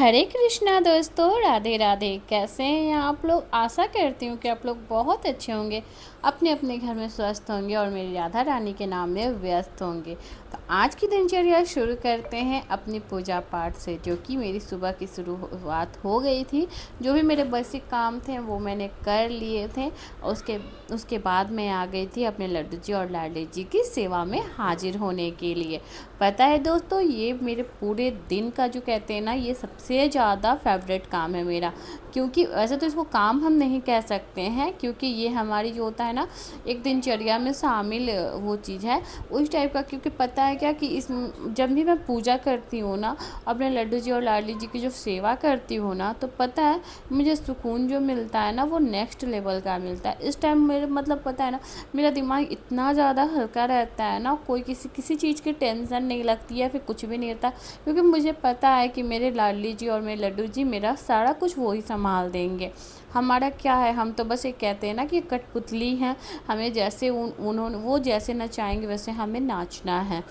हरे कृष्णा दोस्तों, राधे राधे। कैसे हैं आप लोग? आशा करती हूँ कि आप लोग बहुत अच्छे होंगे, अपने अपने घर में स्वस्थ होंगे और मेरी राधा रानी के नाम में व्यस्त होंगे। तो आज की दिनचर्या शुरू करते हैं अपनी पूजा पाठ से, जो कि मेरी सुबह की शुरुआत हो गई थी। जो भी मेरे बेसिक काम थे वो मैंने कर लिए थे। उसके उसके बाद मैं आ गई थी अपने लड्डू जी और लाडली जी की सेवा में हाजिर होने के लिए। पता है दोस्तों, ये मेरे पूरे दिन का जो कहते हैं ना, ये सबसे ज़्यादा फेवरेट काम है मेरा। क्योंकि वैसे तो इसको काम हम नहीं कह सकते हैं, क्योंकि ये हमारी जो होता है ना, एक दिनचर्या में शामिल वो चीज़ है उस टाइप का। क्योंकि पता है क्या कि इस जब भी मैं पूजा करती हूँ ना, अपने लड्डू जी और लाडली जी की जो सेवा करती हूँ ना, तो पता है मुझे सुकून जो मिलता है ना, वो नेक्स्ट लेवल का मिलता है। इस टाइम मेरे मतलब पता है ना, मेरा दिमाग इतना ज़्यादा हल्का रहता है ना, कोई किसी चीज़ की टेंशन नहीं लगती है, फिर कुछ भी नहीं रहता। क्योंकि मुझे पता है कि मेरे लाडली जी और मेरे लड्डू जी मेरा सारा कुछ वो ही संभाल देंगे। हमारा क्या है, हम तो बस एक कहते हैं ना कि कठपुतली हैं। हमें जैसे उन्होंने वो जैसे नचाएंगे वैसे हमें नाचना है।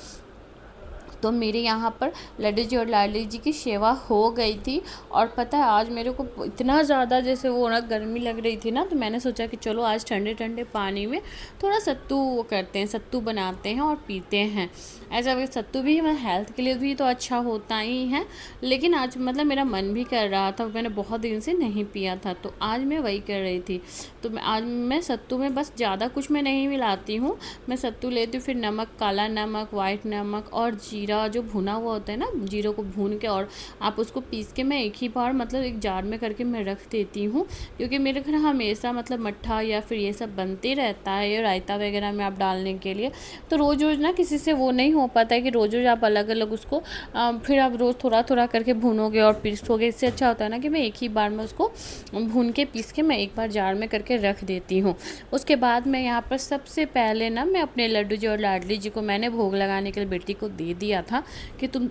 तो मेरे यहाँ पर लड्डू जी और लाडली जी की सेवा हो गई थी। और पता है आज मेरे को इतना ज़्यादा जैसे वो ना गर्मी लग रही थी ना, तो मैंने सोचा कि चलो आज ठंडे ठंडे पानी में थोड़ा सत्तू वो करते हैं, सत्तू बनाते हैं और पीते हैं। ऐसा वैसे सत्तू भी हमारे हेल्थ के लिए भी तो अच्छा होता ही है। लेकिन आज मतलब मेरा मन भी कर रहा था, मैंने बहुत दिन से नहीं पिया था, तो आज मैं वही कर रही थी। तो आज मैं सत्तू में बस ज़्यादा कुछ मैं नहीं मिलाती हूँ। मैं सत्तू लेती हूँ, फिर नमक, काला नमक, वाइट नमक और जीरा जो भुना हुआ होता है ना, जीरो को भून के और आप उसको पीस के मैं एक ही बार मतलब एक जार में करके मैं रख देती हूँ। क्योंकि मेरे घर हमेशा मतलब मट्ठा या फिर ये सब बनते रहता है, ये रायता वगैरह में आप डालने के लिए। तो रोज़ रोज़ ना किसी से वो नहीं हो पाता है कि रोज़ रोज़ आप अलग अलग उसको फिर आप रोज़ थोड़ा थोड़ा करके भूनोगे और पीसोगे। इससे अच्छा होता है ना कि मैं एक ही बार में उसको भून के पीस के मैं एक बार जार में करके रख देती हूँ। उसके बाद मैं यहाँ पर सबसे पहले ना मैं अपने लड्डू जी और लाडली जी को मैंने भोग लगाने के लिए बेटी को दे दिया था कि तुम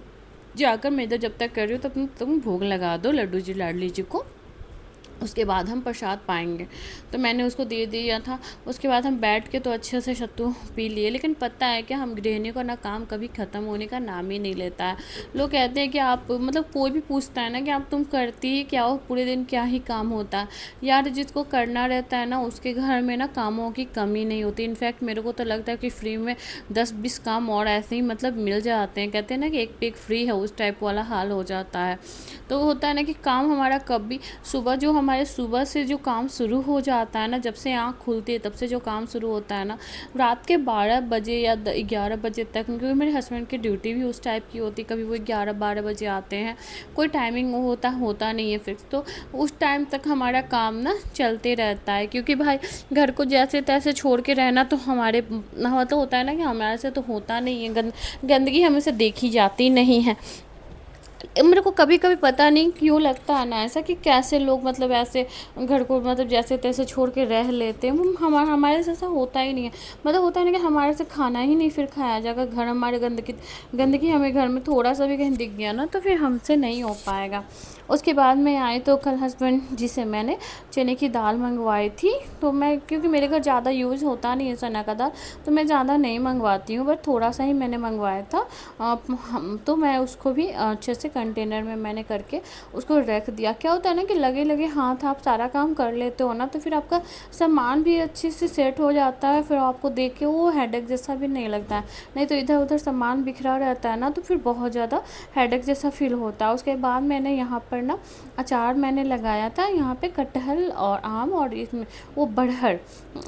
जाकर मैं इधर जब तक कर रही हो तब तुम भोग लगा दो लड्डू जी लाडली जी को, उसके बाद हम प्रसाद पाएंगे। तो मैंने उसको दे दिया था। उसके बाद हम बैठ के तो अच्छे से सत्तू पी लिए। लेकिन पता है कि हम गृहिणी का ना काम कभी ख़त्म होने का नाम ही नहीं लेता है। लोग कहते हैं कि आप मतलब कोई भी पूछता है ना कि आप तुम करती ही क्या हो, पूरे दिन क्या ही काम होता है। यार जिसको करना रहता है ना, उसके घर में ना कामों की कमी नहीं होती। इनफैक्ट मेरे को तो लगता है कि फ्री में 10-20 काम और ऐसे ही मतलब मिल जाते हैं। कहते हैं ना कि एक पे एक फ्री है, उस टाइप वाला हाल हो जाता है। तो होता है ना कि काम हमारा कभी सुबह जो हमारे सुबह से जो काम शुरू हो जाता है ना, जब से आँख खुलती है तब से जो काम शुरू होता है ना, रात के 12 बजे या 11 बजे तक। क्योंकि मेरे हस्बैंड की ड्यूटी भी उस टाइप की होती है, कभी वो 11-12 बजे आते हैं, कोई टाइमिंग होता नहीं है फिक्स। तो उस टाइम तक हमारा काम ना चलते रहता है। क्योंकि भाई घर को जैसे तैसे छोड़ के रहना तो हमारे मतलब होता है ना कि हमारे से तो होता नहीं है। गंदगी हमें से देखी जाती नहीं है। मेरे को कभी कभी पता नहीं क्यों लगता है ना ऐसा कि कैसे लोग मतलब ऐसे घर को मतलब जैसे तैसे छोड़ के रह लेते हैं। हमारे से ऐसा होता ही नहीं है। मतलब होता है ना कि हमारे से खाना ही नहीं फिर खाया जाएगा। घर हमारे गंदगी गंदगी हमें घर में थोड़ा सा भी कहीं दिख गया ना, तो फिर हमसे नहीं हो पाएगा। उसके बाद मैं आई तो कल हस्बैंड जी से मैंने चने की दाल मंगवाई थी। तो मैं क्योंकि मेरे घर ज़्यादा यूज़ होता नहीं है चना का दाल, तो मैं ज़्यादा नहीं मंगवाती हूँ, बट थोड़ा सा ही मैंने मंगवाया था। तो मैं उसको भी अच्छे से कंटेनर में मैंने करके उसको रख दिया। क्या होता है ना कि लगे लगे हाथ आप सारा काम कर लेते हो ना, तो फिर आपका सामान भी अच्छे से सेट हो जाता है। फिर आपको देख के वो हेडेक जैसा भी नहीं लगता है। नहीं तो इधर उधर सामान बिखरा रहता है ना, तो फिर बहुत ज़्यादा हेडेक जैसा फील होता है। उसके बाद मैंने यहाँ पर ना अचार मैंने लगाया था, यहाँ पे कटहल और आम और इसमें वो बड़हर,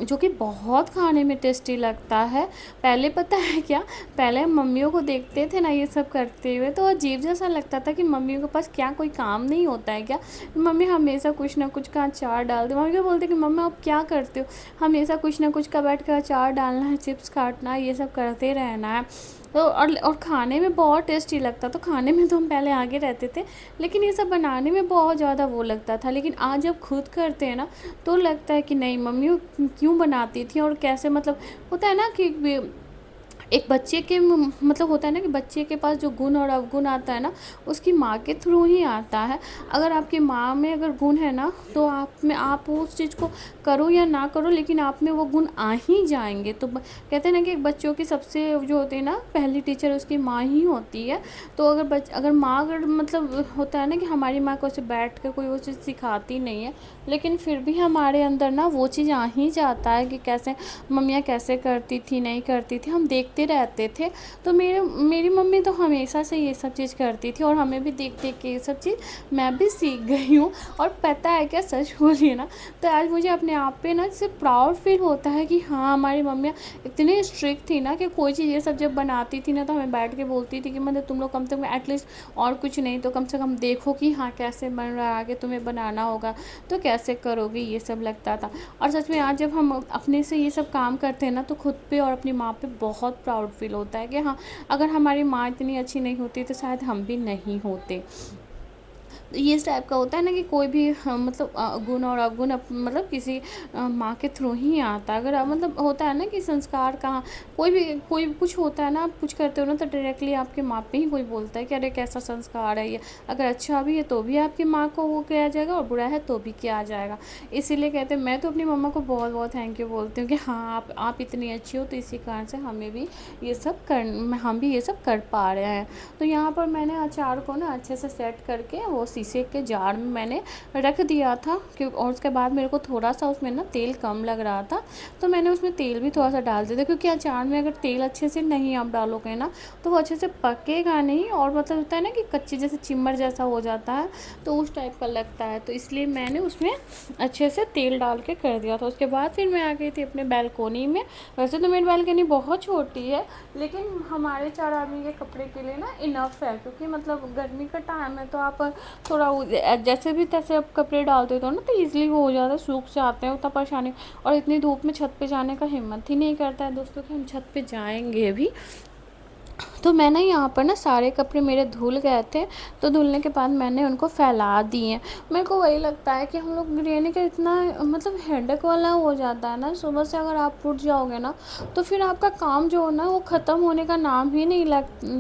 जो कि बहुत खाने में टेस्टी लगता है। पहले पता है क्या, पहले हम मम्मियों को देखते थे ना ये सब करते हुए, तो अजीब जैसा लगता था कि मम्मियों के पास क्या कोई काम नहीं होता है क्या। मम्मी हमेशा कुछ ना कुछ का अचार डालती। मम्मी क्या बोलते कि मम्मा आप क्या करते हो, हमेशा कुछ ना कुछ का बैठ कर अचार डालना है, चिप्स काटना है, ये सब करते रहना है। तो और खाने में बहुत टेस्टी लगता। तो खाने में तो हम पहले आगे रहते थे, लेकिन ये सब बनाने में बहुत ज़्यादा वो लगता था। लेकिन आज जब खुद करते हैं ना, तो लगता है कि नहीं मम्मी क्यों बनाती थी और कैसे मतलब होता है ना कि एक बच्चे के मतलब होता है ना कि बच्चे के पास जो गुण और अवगुण आता है ना, उसकी माँ के थ्रू ही आता है। अगर आपकी माँ में अगर गुण है ना, तो आप उस चीज़ को करो या ना करो, लेकिन आप में वो गुण आ ही जाएंगे। तो कहते हैं ना कि एक बच्चों की सबसे जो होती है ना पहली टीचर उसकी माँ ही होती है। तो अगर माँ अगर मतलब होता है ना कि हमारी माँ को ऐसे बैठ कर कोई वो चीज़ सिखाती नहीं है, लेकिन फिर भी हमारे अंदर ना वो चीज़ आ ही जाता है कि कैसे मम्मियाँ कैसे करती थी, नहीं करती थी, हम देखते रहते थे। तो मेरी मम्मी तो हमेशा से ये सब चीज़ करती थी, और हमें भी देख देख के ये सब चीज़ मैं भी सीख गई हूँ। और पता है क्या, सच बोलिए ना, तो आज मुझे अपने आप पे ना इससे प्राउड फील होता है कि हाँ, हमारी मम्मियाँ इतनी स्ट्रिक्ट थी ना कि कोई चीज़ ये सब जब बनाती थी ना, तो हमें बैठ के बोलती थी कि मतलब तुम लोग कम से कम एटलीस्ट, और कुछ नहीं तो कम से कम देखो कि हाँ कैसे बन रहा है, आगे तुम्हें बनाना होगा तो कैसे करोगे, ये सब लगता था। और सच में आज जब हम अपने से ये सब काम करते हैं ना, तो खुद पे और अपनी माँ पे बहुत प्राउड फील होता है कि हाँ, अगर हमारी माँ इतनी अच्छी नहीं होती तो शायद हम भी नहीं होते। ये इस टाइप का होता है ना कि कोई भी मतलब गुण और अवगुण मतलब किसी माँ के थ्रू ही आता है। अगर मतलब होता है ना कि संस्कार कहाँ, कोई कुछ होता है ना, आप कुछ करते हो ना तो डायरेक्टली आपके माँ पे ही कोई बोलता है कि अरे कैसा संस्कार है ये। अगर अच्छा भी है तो भी आपकी माँ को वो किया जाएगा, और बुरा है तो भी किया जाएगा। इसीलिए कहते हैं, मैं तो अपनी मम्मा को बहुत बहुत थैंक यू बोलती हूँ कि हाँ, आप इतनी अच्छी हो, तो इसी कारण से हमें भी ये सब हम भी ये सब कर पा रहे हैं। तो यहाँ पर मैंने अचार को ना अच्छे से सेट करके वो शीशे के जार में मैंने रख दिया था, क्योंकि और उसके बाद मेरे को थोड़ा सा उसमें ना तेल कम लग रहा था, तो मैंने उसमें तेल भी थोड़ा सा डाल दिया था। क्योंकि अचार में अगर तेल अच्छे से नहीं आप डालोगे ना, तो वो अच्छे से पकेगा नहीं, और मतलब होता है ना कि कच्ची जैसे चिमर जैसा हो जाता है, तो उस टाइप का लगता है। तो इसलिए मैंने उसमें अच्छे से तेल डाल के कर दिया था। उसके बाद फिर मैं आ गई थी अपने बैल्कोनी में। वैसे तो मेरी बैल्कनी बहुत छोटी है, लेकिन हमारे 4 आदमी के कपड़े के लिए ना इनफ है, क्योंकि मतलब गर्मी का टाइम है, तो आप थोड़ा जैसे भी तैसे आप कपड़े डाल देते हो ना, तो ईज़िली वो हो जाता है, सूख जाते हैं, उतना परेशानी। और इतनी धूप में छत पे जाने का हिम्मत ही नहीं करता है दोस्तों कि हम छत पे जाएंगे भी। तो मैंने यहाँ पर ना सारे कपड़े मेरे धुल गए थे, तो धुलने के बाद मैंने उनको फैला दिए। मेरे को वही लगता है कि हम लोग गृहिणी का इतना मतलब हेडेक वाला हो जाता है ना, सुबह से अगर आप उठ जाओगे ना, तो फिर आपका काम जो है ना वो ख़त्म होने का नाम ही नहीं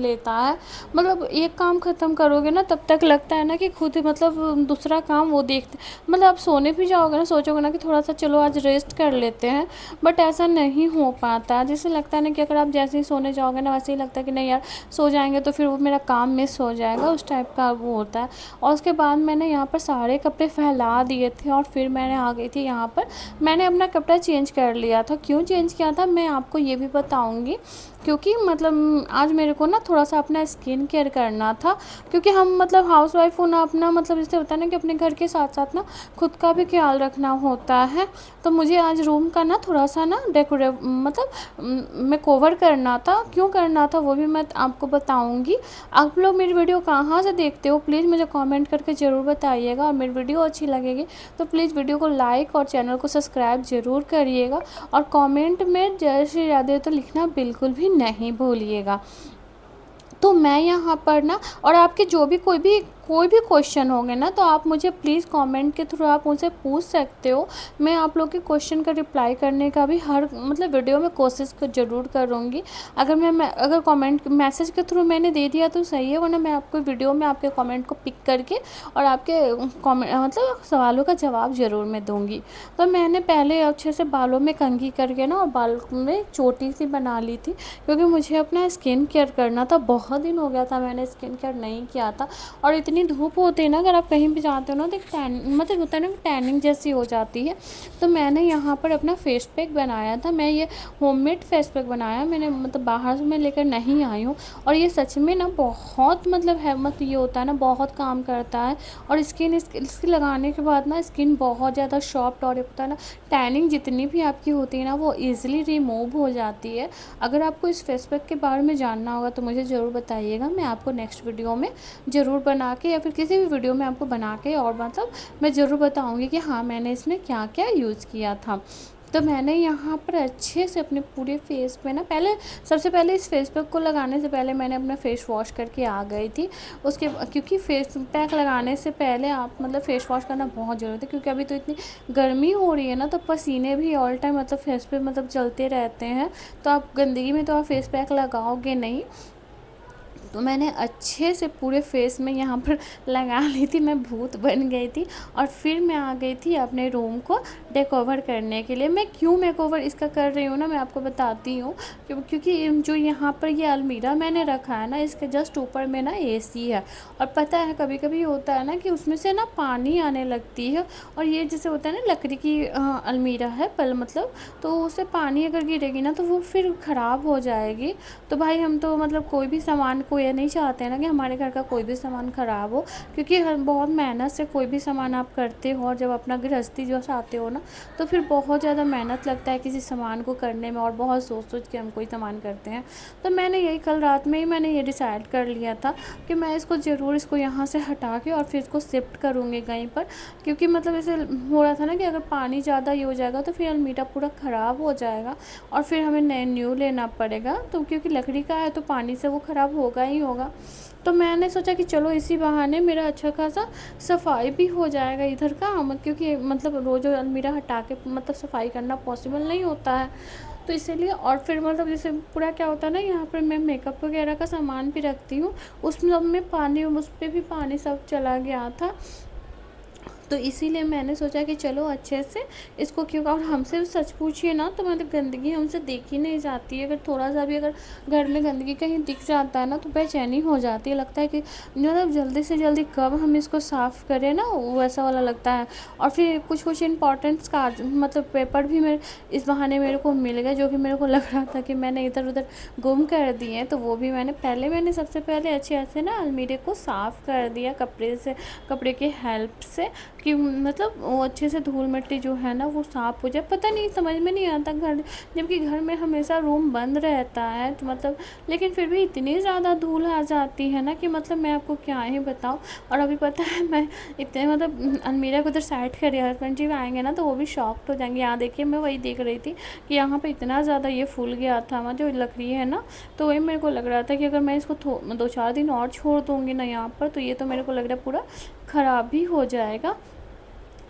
लेता है। मतलब एक काम ख़त्म करोगे ना, तब तक लगता है ना कि खुद मतलब दूसरा काम वो देखते, मतलब आप सोने भी जाओगे ना, सोचोगे ना कि थोड़ा सा चलो आज रेस्ट कर लेते हैं, बट ऐसा नहीं हो पाता। जैसे लगता है ना कि अगर आप जैसे ही सोने जाओगे ना, वैसे ही लगता है कि नहीं यार, सो जाएंगे तो फिर वो मेरा काम मिस हो जाएगा, उस टाइप का वो होता है। और उसके बाद मैंने यहाँ पर सारे कपड़े फैला दिए थे, और फिर मैंने आ गई थी यहाँ पर, मैंने अपना कपड़ा चेंज कर लिया था। क्यों चेंज किया था मैं आपको ये भी बताऊँगी, क्योंकि मतलब आज मेरे को ना थोड़ा सा अपना स्किन केयर करना था। क्योंकि हम मतलब हाउस वाइफ होना अपना मतलब जैसे होता है ना कि अपने घर के साथ साथ ना खुद का भी ख्याल रखना होता है। तो मुझे आज रूम का ना थोड़ा सा ना डेकोरेट मतलब मैं कवर करना था। क्यों करना था वो भी मैं आपको बताऊंगी। आप लोग मेरी वीडियो कहाँ से देखते हो प्लीज़ मुझे कमेंट करके ज़रूर बताइएगा, और मेरी वीडियो अच्छी लगेगी तो प्लीज़ वीडियो को लाइक और चैनल को सब्सक्राइब ज़रूर करिएगा, और कमेंट में जय श्री राधे तो लिखना बिल्कुल भी नहीं भूलिएगा। तो मैं यहाँ पर ना, और आपके जो भी कोई भी क्वेश्चन होंगे ना, तो आप मुझे प्लीज़ कमेंट के थ्रू आप मुझसे पूछ सकते हो। मैं आप लोग के क्वेश्चन का रिप्लाई करने का भी हर मतलब वीडियो में कोशिश ज़रूर करूँगी। अगर कमेंट मैसेज के थ्रू मैंने दे दिया तो सही है, वरना मैं आपको वीडियो में आपके कमेंट को पिक करके और आपके कमेंट मतलब सवालों का जवाब ज़रूर मैं दूँगी। तो मैंने पहले अच्छे से बालों में कंघी करके ना, और बाल में चोटी सी बना ली थी, क्योंकि मुझे अपना स्किन केयर करना था। बहुत दिन हो गया था मैंने स्किन केयर नहीं किया था, और इतनी धूप होती है ना, अगर आप कहीं भी जाते हो ना, तो मतलब होता है ना टैनिंग जैसी हो जाती है। तो मैंने यहाँ पर अपना फेस पैक बनाया था। मैं ये होममेड फेस पैक बनाया मैंने, मतलब बाहर से मैं लेकर नहीं आई हूँ। और ये सच में ना बहुत मतलब है, मतलब ये होता है ना बहुत काम करता है। और स्किन इसके लगाने के बाद ना स्किन बहुत ज़्यादा सॉफ्ट, और होता है ना टैनिंग जितनी भी आपकी होती है ना वो ईज़िली रिमूव हो जाती है। अगर आपको इस फेस पैक के बारे में जानना होगा तो मुझे ज़रूर बताइएगा, मैं आपको नेक्स्ट वीडियो में ज़रूर बना के, या फिर किसी भी वीडियो में आपको बना के और मतलब मैं ज़रूर बताऊँगी कि हाँ मैंने इसमें क्या क्या यूज़ किया था। तो मैंने यहाँ पर अच्छे से अपने पूरे फेस पे ना, पहले सबसे पहले इस फेस पैक को लगाने से पहले मैंने अपना फेस वॉश करके आ गई थी। उसके क्योंकि फेस पैक लगाने से पहले आप मतलब फेस वॉश करना बहुत ज़रूरी है, क्योंकि अभी तो इतनी गर्मी हो रही है ना, तो पसीने भी ऑल टाइम मतलब फेस पे मतलब चलते रहते हैं। तो आप गंदगी में तो आप फेस पैक लगाओगे नहीं। तो मैंने अच्छे से पूरे फेस में यहाँ पर लगा ली थी, मैं भूत बन गई थी। और फिर मैं आ गई थी अपने रूम को डेकोवर करने के लिए। मैं क्यों मेकओवर इसका कर रही हूँ ना, मैं आपको बताती हूँ। क्योंकि जो यहाँ पर ये अलमीरा मैंने रखा है ना, इसके जस्ट ऊपर में ना एसी है। और पता है कभी कभी होता है ना कि उसमें से ना पानी आने लगती है। और ये जैसे होता है ना लकड़ी की अलमीरा है पल मतलब, तो उससे पानी अगर गिरेगी ना तो वो फिर ख़राब हो जाएगी। तो भाई हम तो मतलब कोई भी सामान को ये नहीं चाहते हैं ना कि हमारे घर का कोई भी सामान ख़राब हो, क्योंकि हम बहुत मेहनत से कोई भी सामान आप करते हो, और जब अपना गृहस्थी जो चाहते हो ना, तो फिर बहुत ज़्यादा मेहनत लगता है किसी सामान को करने में, और बहुत सोच सोच के हम कोई सामान करते हैं। तो मैंने यही कल रात में ही मैंने ये डिसाइड कर लिया था कि मैं इसको ज़रूर इसको यहाँ से हटा के और फिर इसको शिफ्ट करूँगी कहीं पर। क्योंकि मतलब ऐसे हो रहा था ना कि अगर पानी ज़्यादा ही हो जाएगा तो फिर अलमीरा पूरा ख़राब हो जाएगा, और फिर हमें नए न्यू लेना पड़ेगा। तो क्योंकि लकड़ी का है तो पानी से वो ख़राब होगा ही होगा। तो मैंने सोचा कि चलो इसी बहाने मेरा अच्छा खासा सफाई भी हो जाएगा इधर का, क्योंकि मतलब रोज़ अलमीरा हटा के मतलब सफाई करना पॉसिबल नहीं होता है। तो इसीलिए, और फिर मतलब जैसे पूरा क्या होता है ना, यहाँ पर मैं मेकअप वगैरह का सामान भी रखती हूँ, उसमें सब में पानी, उस पर भी पानी सब चला गया था। तो इसीलिए मैंने सोचा कि चलो अच्छे से इसको, क्यों, और हमसे सच पूछिए ना तो मतलब गंदगी हमसे देखी नहीं जाती है। अगर थोड़ा सा भी अगर घर में गंदगी कहीं दिख जाता है ना तो बेचैनी हो जाती है, लगता है कि मतलब जल्दी से जल्दी कब हम इसको साफ़ करें ना, वैसा वाला लगता है। और फिर कुछ कुछ इंपॉर्टेंट्स कागज मतलब पेपर भी मेरे इस बहाने मेरे को मिल गए, जो कि मेरे को लग रहा था कि मैंने इधर उधर गुम कर दिए हैं। तो वो भी मैंने सबसे पहले अच्छे से ना अलमीरे को साफ़ कर दिया कपड़े की हेल्प से, कि मतलब वो अच्छे से धूल मिट्टी जो है ना वो साफ़ हो जाए। पता नहीं समझ में नहीं आता घर, जबकि घर में हमेशा रूम बंद रहता है तो मतलब, लेकिन फिर भी इतनी ज़्यादा धूल आ जाती है ना कि मतलब मैं आपको क्या ही बताऊँ। और अभी पता है मैं इतने मतलब अलमीरा को उधर साइड करे, हस्बैंड जी आएंगे ना तो वो भी शॉक्ड हो जाएंगे। यहाँ देखिए मैं वही देख रही थी कि यहाँ पर इतना ज़्यादा ये फूल गया था जो लकड़ी है ना, तो वही मेरे को लग रहा था कि अगर मैं इसको 2-4 दिन और छोड़ दूँगी ना यहाँ पर, तो ये तो मेरे को लग रहा है पूरा ख़राब भी हो जाएगा।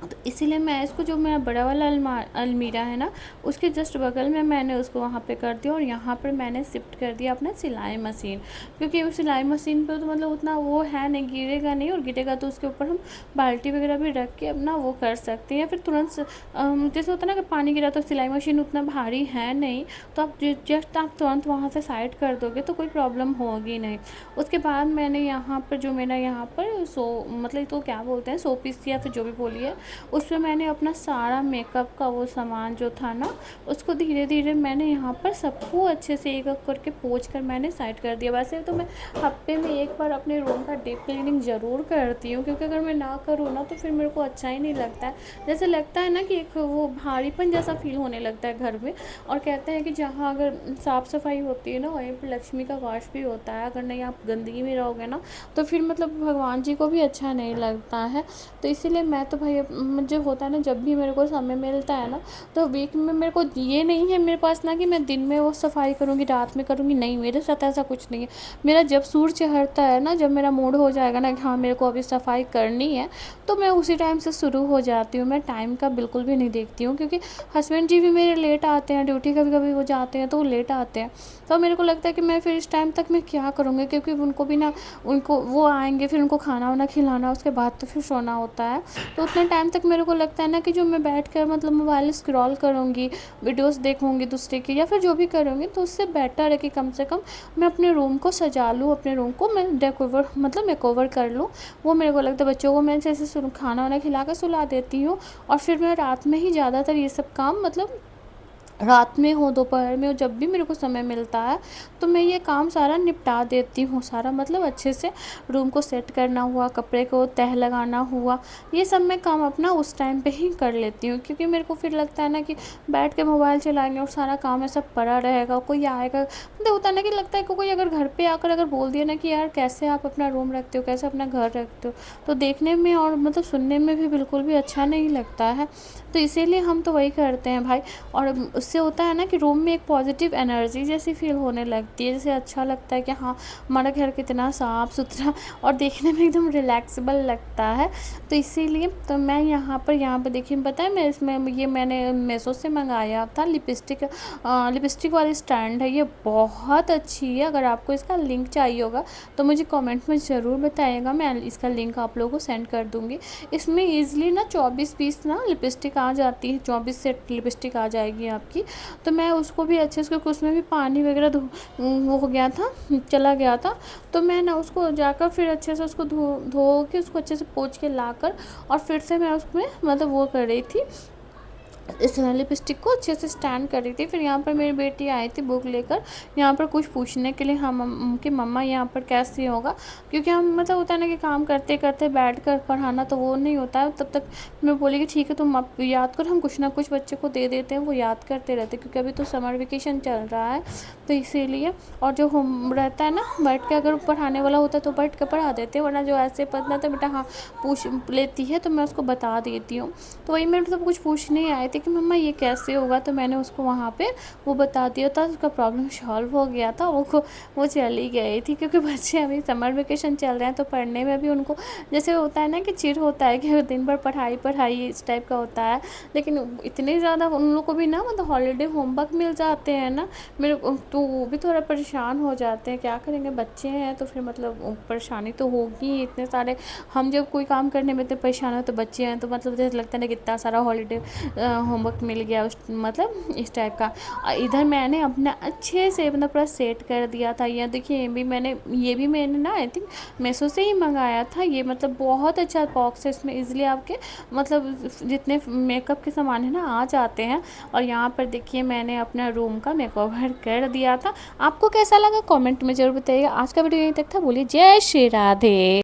तो इसीलिए मैं इसको, जो मेरा बड़ा वाला अलमीरा है ना, उसके जस्ट बगल में मैंने उसको वहाँ पे कर दिया, और यहाँ पर मैंने शिफ्ट कर दिया अपना सिलाई मशीन। क्योंकि उस सिलाई मशीन पे तो मतलब उतना वो है नहीं, गिरेगा नहीं, और गिरेगा तो उसके ऊपर हम बाल्टी वगैरह भी रख के अपना वो कर सकते हैं। या फिर तुरंत जैसे होता है ना कि पानी गिरा, तो सिलाई मशीन उतना भारी है नहीं, तो आप जस्ट आप तुरंत वहाँ से साइड कर दोगे तो कोई प्रॉब्लम होगी नहीं। उसके बाद मैंने यहाँ पर जो मेरा यहाँ पर मतलब तो क्या बोलते हैं, शो पीस या फिर जो भी बोलिए, उसमें मैंने अपना सारा मेकअप का वो सामान जो था ना, उसको धीरे धीरे मैंने यहाँ पर सबको अच्छे से एक एक करके पोंछ कर मैंने साइड कर दिया। वैसे तो मैं हफ्ते में एक बार अपने रूम का डीप क्लीनिंग ज़रूर करती हूँ, क्योंकि अगर मैं ना करूँ ना तो फिर मेरे को अच्छा ही नहीं लगता है। जैसे लगता है ना कि एक वो भारीपन जैसा फील होने लगता है घर में। और कहते हैं कि जहाँ अगर साफ़ सफाई होती है ना, वहीं पर लक्ष्मी का वास भी होता है। अगर नहीं आप गंदगी में रहोगे ना तो फिर मतलब भगवान जी को भी अच्छा नहीं लगता है। तो इसीलिए मैं तो भाई मुझे होता है ना, जब भी मेरे को समय मिलता है ना, तो वीक में मेरे को ये नहीं है मेरे पास ना कि मैं दिन में वो सफाई करूँगी रात में करूँगी, नहीं, मेरे साथ ऐसा कुछ नहीं है। मेरा जब सूर चढ़ता है ना, जब मेरा मूड हो जाएगा ना कि हाँ मेरे को अभी सफाई करनी है, तो मैं उसी टाइम से शुरू हो जाती हूँ। मैं टाइम का बिल्कुल भी नहीं देखती हूँ, क्योंकि हस्बैंड जी भी मेरे लेट आते हैं ड्यूटी, कभी कभी वो जाते हैं तो वो लेट आते हैं। तो मेरे को लगता है कि मैं फिर इस टाइम तक मैं क्या करूँगी, क्योंकि उनको भी ना, उनको वो आएंगे फिर उनको खाना वाना खिलाना, उसके बाद तो फिर सोना होता है। तो उतने टाइम तक मेरे को लगता है ना कि जो मैं बैठ कर मतलब मोबाइल स्क्रॉल करूँगी, वीडियोस देखूँगी दूसरे की, या फिर जो भी करूँगी, तो उससे बेटर है कि कम से कम मैं अपने रूम को सजा लूँ, अपने रूम को मैं डेकोवर मतलब मेकओवर कर लूँ। वो मेरे को लगता है, बच्चों को मैं जैसे खाना वाना खिला कर सुला देती हूँ, और फिर मैं रात में ही ज़्यादातर ये सब काम मतलब रात में हो दोपहर में हो, जब भी मेरे को समय मिलता है तो मैं ये काम सारा निपटा देती हूँ। सारा मतलब अच्छे से रूम को सेट करना हुआ, कपड़े को तह लगाना हुआ, ये सब मैं काम अपना उस टाइम पे ही कर लेती हूँ। क्योंकि मेरे को फिर लगता है ना कि बैठ के मोबाइल चलाएंगे और सारा काम ऐसा पड़ा रहेगा, कोई आएगा तो होता है ना कि लगता है कि कोई अगर घर पे आकर अगर बोल दिया ना कि यार कैसे आप अपना रूम रखते हो, कैसे अपना घर रखते हो, तो देखने में और मतलब सुनने में भी बिल्कुल भी अच्छा नहीं लगता है। तो इसीलिए हम तो वही करते हैं भाई। और उससे होता है ना कि रूम में एक पॉजिटिव एनर्जी जैसी फील होने लगती है, जैसे अच्छा लगता है कि हाँ हमारा घर कितना साफ़ सुथरा और देखने में एकदम रिलैक्सेबल लगता है। तो इसीलिए तो मैं यहाँ पर देखिए पता है, मैं इसमें ये मैंने मीशो से मंगाया था लिपस्टिक वाली स्टैंड है। ये बहुत अच्छी है। अगर आपको इसका लिंक चाहिए होगा तो मुझे कमेंट में ज़रूर बताइएगा, मैं इसका लिंक आप लोगों को सेंड कर दूँगी। इसमें ईज़िली ना 24 पीस ना लिपस्टिक आ जाती है, 24 सेट लिपस्टिक आ जाएगी आपकी। तो मैं उसको भी अच्छे से, क्योंकि उसमें भी पानी वगैरह वो हो गया था, चला गया था। तो मैं ना उसको जाकर फिर अच्छे से उसको धो धो के उसको अच्छे से पोंछ के लाकर और फिर से मैं उसमें मतलब वो कर रही थी, इस लिपस्टिक को अच्छे से स्टैंड कर रही थी। फिर यहाँ पर मेरी बेटी आई थी बुक लेकर, यहाँ पर कुछ पूछने के लिए, हम कि मम्मा यहाँ पर कैसे होगा, क्योंकि हम मतलब होता है ना कि काम करते करते बैठ कर पढ़ाना तो वो नहीं होता है। तब तक मैं बोली कि ठीक है तुम आप याद करो, हम कुछ ना कुछ बच्चे को दे देते हैं, वो याद करते रहते हैं, क्योंकि अभी तो समर वेकेशन चल रहा है तो इसीलिए। और जो होम रहता है ना बैठ के, अगर पढ़ाने वाला होता है तो बैठ कर पढ़ा देते हैं, वरना जो ऐसे पढ़ना तो बेटा हाँ पूछ लेती है तो मैं उसको बता देती हूँ। तो वही मेरे मतलब कुछ पूछने आए थे कि मम्मा ये कैसे होगा, तो मैंने उसको वहाँ पे वो बता दिया था, उसका प्रॉब्लम सॉल्व हो गया था। वो चली गई थी, क्योंकि बच्चे अभी समर वेकेशन चल रहे हैं तो पढ़ने में भी उनको जैसे होता है ना कि चिढ़ होता है कि दिन भर पढ़ाई पढ़ाई इस टाइप का होता है। लेकिन इतने ज़्यादा उन लोग को भी ना मतलब हॉलीडे होमवर्क मिल जाते हैं ना मेरे तो वो भी थोड़ा परेशान हो जाते हैं। क्या करेंगे, बच्चे हैं तो फिर मतलब परेशानी तो होगी इतने सारे। हम जब कोई काम करने में इतने परेशान हो तो बच्चे हैं तो मतलब जैसे लगता है ना कितना सारा हॉलीडे होमवर्क मिल गया उस मतलब इस टाइप का। इधर मैंने अपना अच्छे से मतलब पूरा सेट कर दिया था। ये देखिए ये भी मैंने ना आई थिंक मीशो से ही मंगाया था। ये मतलब बहुत अच्छा बॉक्स है, इसमें इजीली आपके मतलब जितने मेकअप के सामान है ना आ जाते हैं। और यहाँ पर देखिए मैंने अपना रूम का मेकओवर कर दिया था। आपको कैसा लगा कमेंट में ज़रूर बताइएगा। आज का वीडियो यहीं तक था। बोलिए जय श्री राधे।